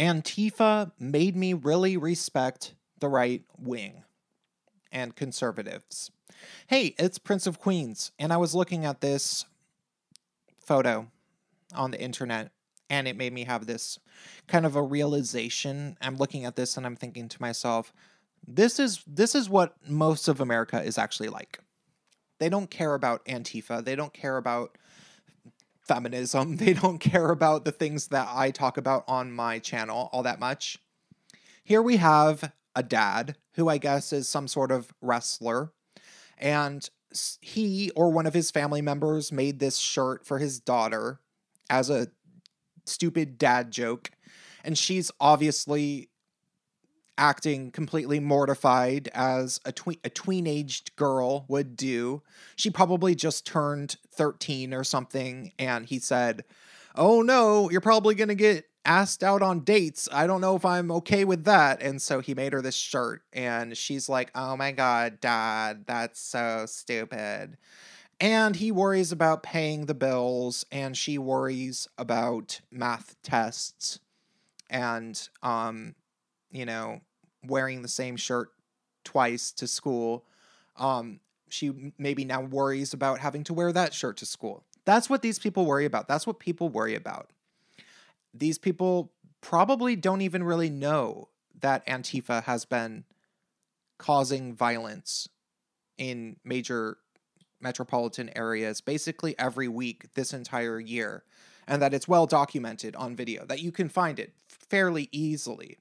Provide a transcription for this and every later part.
Antifa made me really respect the right wing and conservatives. Hey, it's Prince of Queens, and I was looking at this photo on the internet, and it made me have this kind of a realization. I'm looking at this and I'm thinking to myself, this is what most of America is actually like. They don't care about Antifa. They don't care about feminism. They don't care about the things that I talk about on my channel all that much. Here we have a dad who I guess is some sort of wrestler, and he or one of his family members made this shirt for his daughter as a stupid dad joke, and she's obviously acting completely mortified as a tween-aged girl would do. She probably just turned 13 or something, and he said, "Oh no, you're probably going to get asked out on dates. I don't know if I'm okay with that." And so he made her this shirt, and she's like, "Oh my God, Dad, that's so stupid." And he worries about paying the bills, and she worries about math tests and, wearing the same shirt twice to school. She maybe now worries about having to wear that shirt to school. That's what these people worry about. That's what people worry about. These people probably don't even really know that Antifa has been causing violence in major metropolitan areas basically every week this entire year, and that it's well documented on video, that you can find it fairly easily.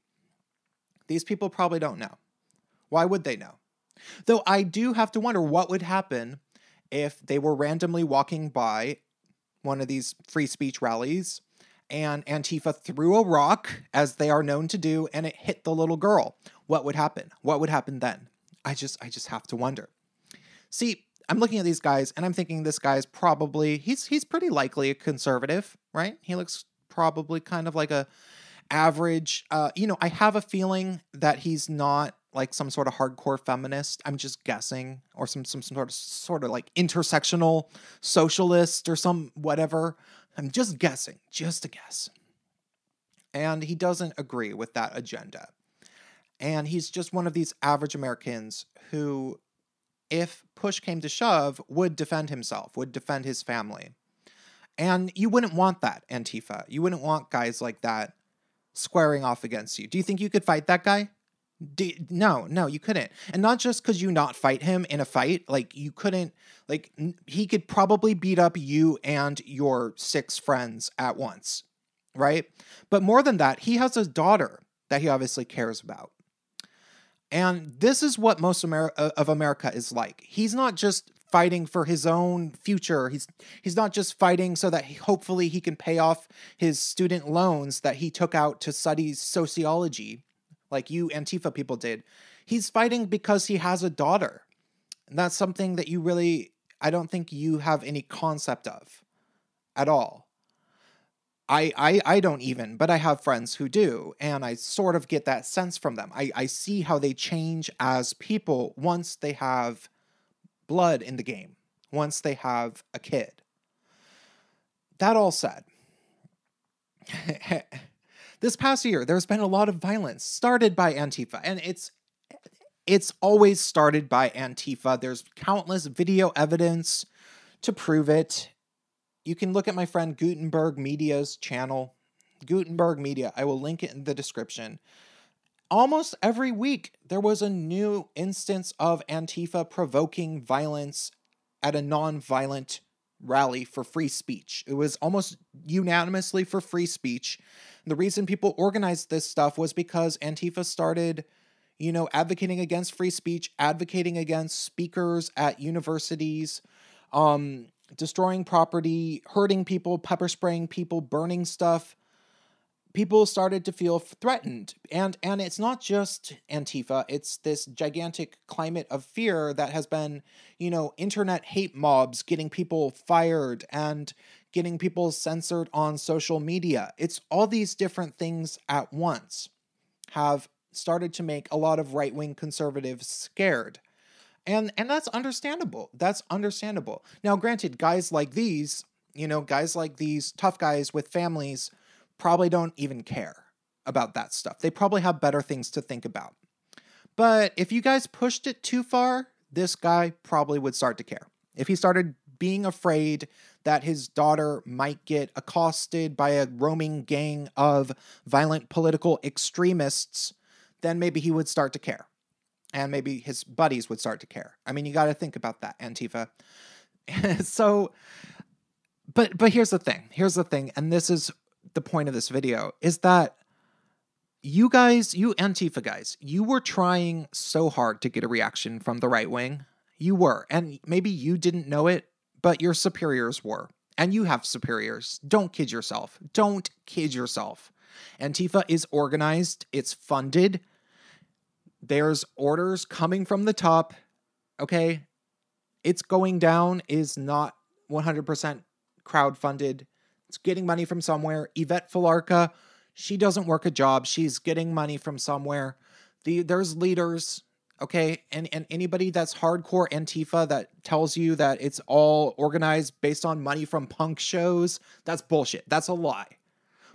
These people probably don't know. Why would they know? Though I do have to wonder what would happen if they were randomly walking by one of these free speech rallies and Antifa threw a rock, as they are known to do, and it hit the little girl. What would happen? What would happen then? I just have to wonder. See, I'm looking at these guys and I'm thinking this guy's probably, he's pretty likely a conservative, right? He looks probably kind of like a average, I have a feeling that he's not like some sort of hardcore feminist. I'm just guessing, or some sort of like intersectional socialist or some whatever. I'm just guessing, just a guess. And he doesn't agree with that agenda. And he's just one of these average Americans who, if push came to shove, would defend himself, would defend his family. And you wouldn't want that, Antifa. You wouldn't want guys like that squaring off against you. Do you think you could fight that guy? No, you couldn't. And not just because you not fight him in a fight, like you couldn't, like he could probably beat up you and your 6 friends at once, right? But more than that, he has a daughter that he obviously cares about. And this is what most of America is like. He's not just fighting for his own future. He's not just fighting so that hopefully he can pay off his student loans that he took out to study sociology, like you Antifa people did. He's fighting because he has a daughter. And that's something that I don't think you have any concept of at all. I don't even, but I have friends who do, and I sort of get that sense from them. I see how they change as people once they have blood in the game, once they have a kid. That all said, this past year, there's been a lot of violence started by Antifa, and it's always started by Antifa. There's countless video evidence to prove it. You can look at my friend Gutenberg Media's channel, Gutenberg Media. I will link it in the description. Almost every week, there was a new instance of Antifa provoking violence at a non-violent rally for free speech. It was almost unanimously for free speech. The reason people organized this stuff was because Antifa started, advocating against free speech, advocating against speakers at universities, destroying property, hurting people, pepper spraying people, burning stuff. People started to feel threatened. And it's not just Antifa. It's this gigantic climate of fear that has been, internet hate mobs getting people fired and getting people censored on social media. It's all these different things at once have started to make a lot of right-wing conservatives scared. And that's understandable. That's understandable. Now, granted, guys like these tough guys with families probably don't even care. about that stuff. They probably have better things to think about. But if you guys pushed it too far, this guy probably would start to care. If he started being afraid that his daughter might get accosted by a roaming gang of violent political extremists, then maybe he would start to care. And maybe his buddies would start to care. I mean, you got to think about that, Antifa. So, but here's the thing, and this is the point of this video, is that you Antifa guys, you were trying so hard to get a reaction from the right wing. You were, and maybe you didn't know it, but your superiors were. And you have superiors. Don't kid yourself. Don't kid yourself. Antifa is organized. It's funded. There's orders coming from the top. Okay? It's going down is not 100% crowdfunded. It's getting money from somewhere. Yvette Filarka, she doesn't work a job. She's getting money from somewhere. There's leaders. Okay, and anybody that's hardcore Antifa that tells you that it's all organized based on money from punk shows, that's bullshit. That's a lie.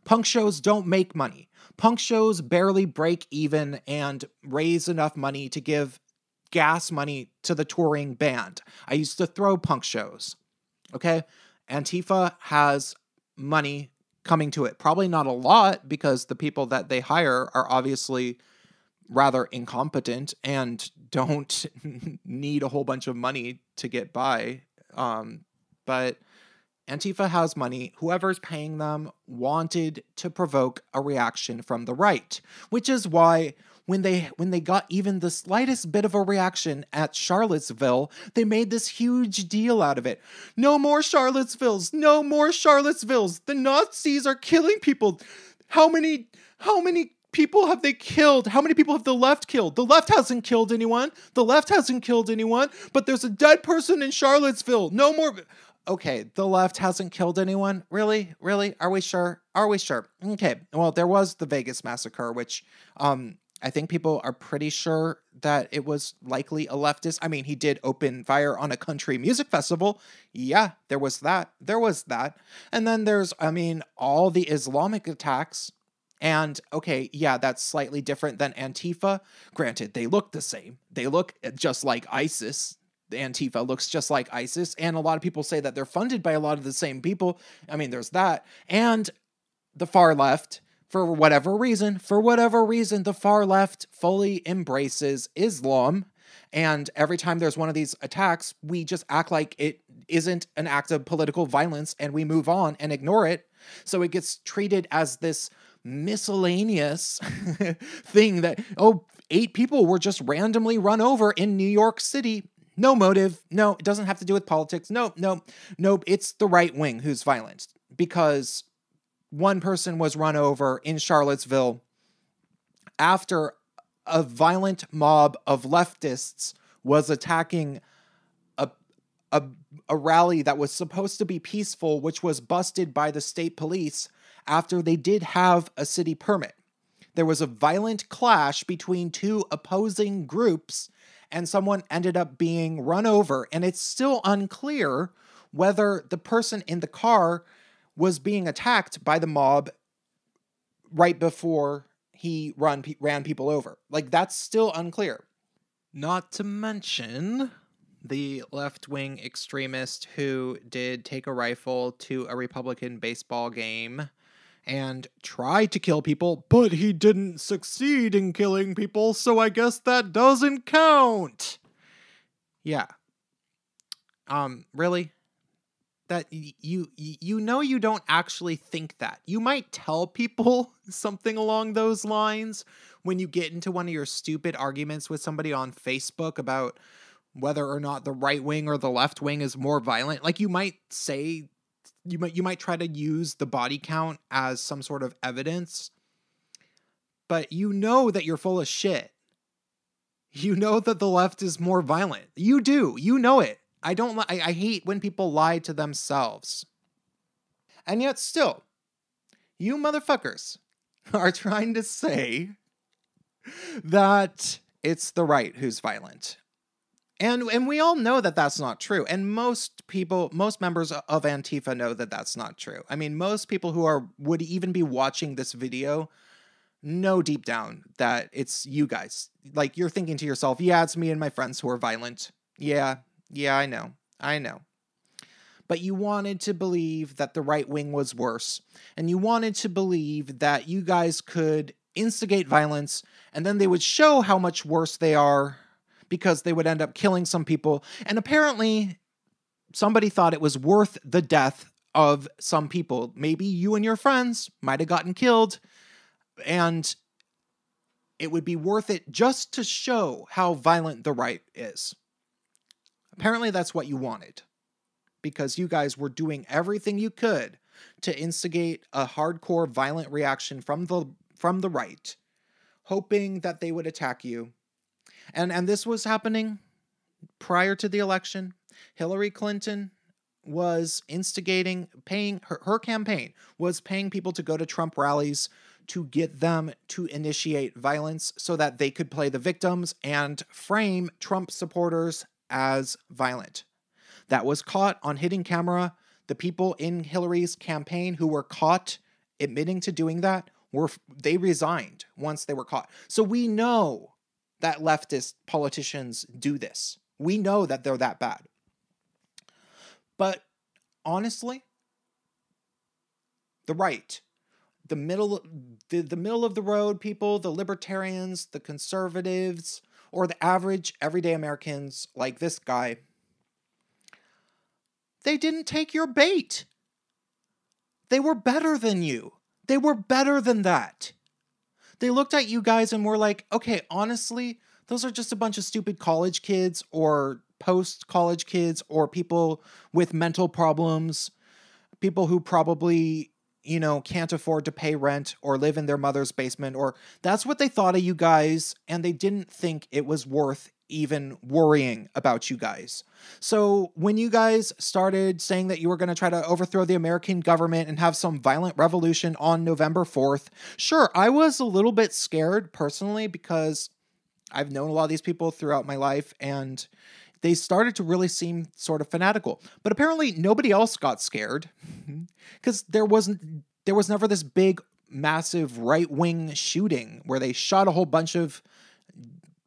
Punk shows don't make money. Punk shows barely break even and raise enough money to give gas money to the touring band. I used to throw punk shows. Okay, Antifa has money coming to it. Probably not a lot because the people that they hire are obviously rather incompetent and don't need a whole bunch of money to get by. But Antifa has money. Whoever's paying them wanted to provoke a reaction from the right, which is why when they got even the slightest bit of a reaction at Charlottesville, they made this huge deal out of it. No more Charlottesvilles. No more Charlottesvilles. The Nazis are killing people. How many people have they killed? How many people have the left killed? The left hasn't killed anyone. The left hasn't killed anyone, but there's a dead person in Charlottesville. No more. Okay, the left hasn't killed anyone? Really? Really? Are we sure? Are we sure? Okay, well, there was the Vegas massacre, which I think people are pretty sure that it was likely a leftist. I mean, he did open fire on a country music festival. Yeah, there was that. There was that. And then there's, I mean, all the Islamic attacks. And okay, yeah, that's slightly different than Antifa. Granted, they look the same. They look just like ISIS. The Antifa looks just like ISIS. And a lot of people say that they're funded by a lot of the same people. I mean, there's that. And the far left, for whatever reason, the far left fully embraces Islam. And every time there's one of these attacks, we just act like it isn't an act of political violence and we move on and ignore it. So it gets treated as this miscellaneous thing that, 8 people were just randomly run over in New York City. No motive. No, it doesn't have to do with politics. Nope. It's the right wing who's violent because one person was run over in Charlottesville after a violent mob of leftists was attacking a rally that was supposed to be peaceful, which was busted by the state police after they did have a city permit. There was a violent clash between 2 opposing groups, and someone ended up being run over, and it's still unclear whether the person in the car was being attacked by the mob right before he ran people over. Like, that's still unclear. Not to mention the left-wing extremist who did take a rifle to a Republican baseball game and tried to kill people, but he didn't succeed in killing people, so I guess that doesn't count. Yeah. Really? That you know you don't actually think that. You might tell people something along those lines when you get into one of your stupid arguments with somebody on Facebook about whether or not the right wing or the left wing is more violent. Like, you might say, you might try to use the body count as some sort of evidence, but you know that you're full of shit. You know that the left is more violent. You do. You know it. I hate when people lie to themselves. And yet still, you motherfuckers are trying to say that it's the right who's violent. And we all know that that's not true. And most members of Antifa know that that's not true. I mean, most people who would even be watching this video know deep down that it's you guys. Like, you're thinking to yourself, yeah, it's me and my friends who are violent. Yeah, I know. But you wanted to believe that the right wing was worse. And you wanted to believe that you guys could instigate violence, and then they would show how much worse they are because they would end up killing some people. And apparently, somebody thought it was worth the death of some people. Maybe you and your friends might have gotten killed, and it would be worth it just to show how violent the right is. Apparently, that's what you wanted, because you guys were doing everything you could to instigate a hardcore violent reaction from the right, hoping that they would attack you. And this was happening prior to the election. Hillary Clinton was paying her campaign was paying people to go to Trump rallies to get them to initiate violence so that they could play the victims and frame Trump supporters as violent. That was caught on hidden camera. The people in Hillary's campaign who were caught admitting to doing that they resigned once they were caught. So we know that leftist politicians do this. We know that they're that bad. But honestly, the right, the middle of the road people, the libertarians, the conservatives, or the average everyday Americans like this guy, they didn't take your bait. They were better than you. They were better than that. They looked at you guys and were like, okay, honestly, those are just a bunch of stupid college kids or post-college kids or people with mental problems, people who probably, can't afford to pay rent or live in their mother's basement, or that's what they thought of you guys, and they didn't think it was worth even worrying about you guys. So when you guys started saying that you were going to try to overthrow the American government and have some violent revolution on November 4th, sure, I was a little bit scared personally because I've known a lot of these people throughout my life, and they started to really seem sort of fanatical. But apparently nobody else got scared because there was never this big, massive right-wing shooting where they shot a whole bunch of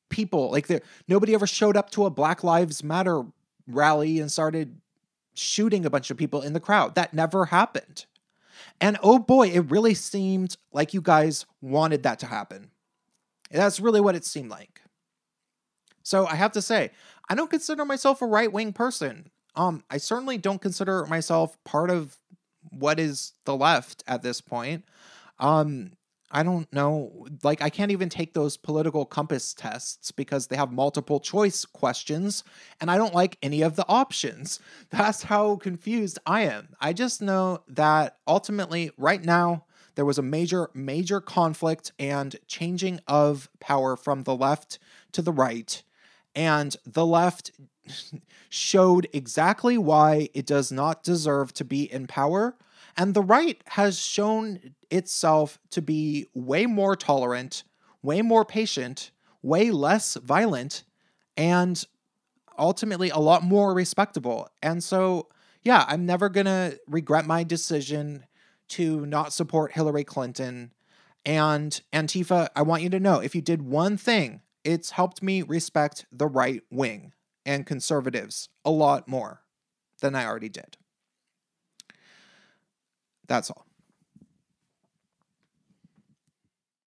people. Like, nobody ever showed up to a Black Lives Matter rally and started shooting a bunch of people in the crowd. That never happened. And oh boy, it really seemed like you guys wanted that to happen. That's really what it seemed like. So I have to say, I don't consider myself a right-wing person. I certainly don't consider myself part of what is the left at this point. I don't know, like, I can't even take those political compass tests because they have multiple choice questions, and I don't like any of the options. That's how confused I am. I just know that ultimately, right now, there was a major conflict and changing of power from the left to the right, and the left showed exactly why it does not deserve to be in power. And the right has shown itself to be way more tolerant, way more patient, way less violent, and ultimately a lot more respectable. And so, yeah, I'm never going to regret my decision to not support Hillary Clinton. And Antifa, I want you to know, if you did one thing, it's helped me respect the right wing and conservatives a lot more than I already did. That's all.